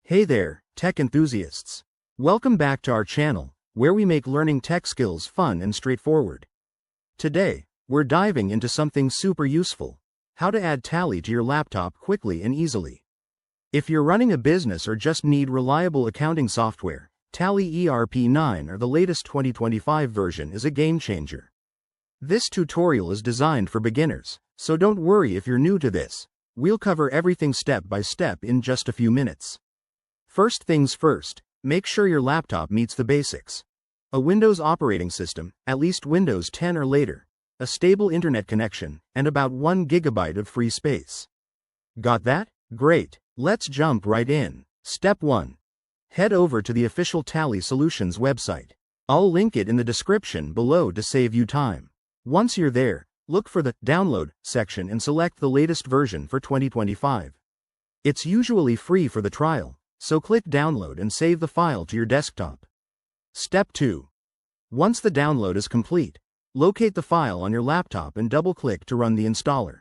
Hey there, tech enthusiasts. Welcome back to our channel, where we make learning tech skills fun and straightforward. Today, we're diving into something super useful: how to add Tally to your laptop quickly and easily. If you're running a business or just need reliable accounting software, Tally ERP 9 or the latest 2025 version is a game changer. This tutorial is designed for beginners, so don't worry if you're new to this. We'll cover everything step by step in just a few minutes. First things first, make sure your laptop meets the basics. A Windows operating system, at least Windows 10 or later, a stable internet connection, and about 1 GB of free space. Got that? Great. Let's jump right in. Step 1. Head over to the official Tally Solutions website. I'll link it in the description below to save you time. Once you're there, look for the Download section and select the latest version for 2025. It's usually free for the trial, so click Download and save the file to your desktop. Step 2. Once the download is complete, locate the file on your laptop and double-click to run the installer.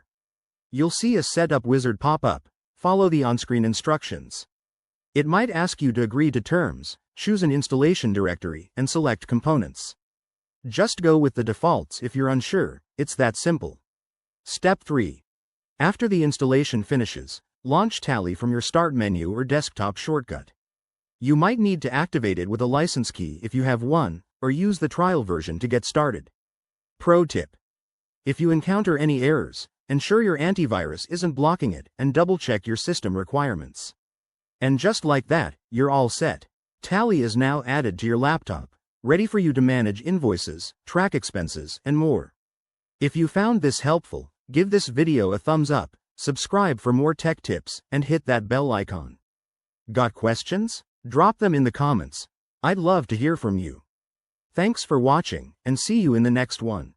You'll see a setup wizard pop up. Follow the on-screen instructions. It might ask you to agree to terms, choose an installation directory, and select components. Just go with the defaults if you're unsure. It's that simple. Step 3. After the installation finishes, launch Tally from your Start menu or desktop shortcut. You might need to activate it with a license key if you have one, or use the trial version to get started. Pro tip: if you encounter any errors, ensure your antivirus isn't blocking it and double-check your system requirements. And just like that, you're all set. Tally is now added to your laptop, ready for you to manage invoices, track expenses, and more. If you found this helpful, give this video a thumbs up, subscribe for more tech tips, and hit that bell icon. Got questions? Drop them in the comments. I'd love to hear from you. Thanks for watching, and see you in the next one.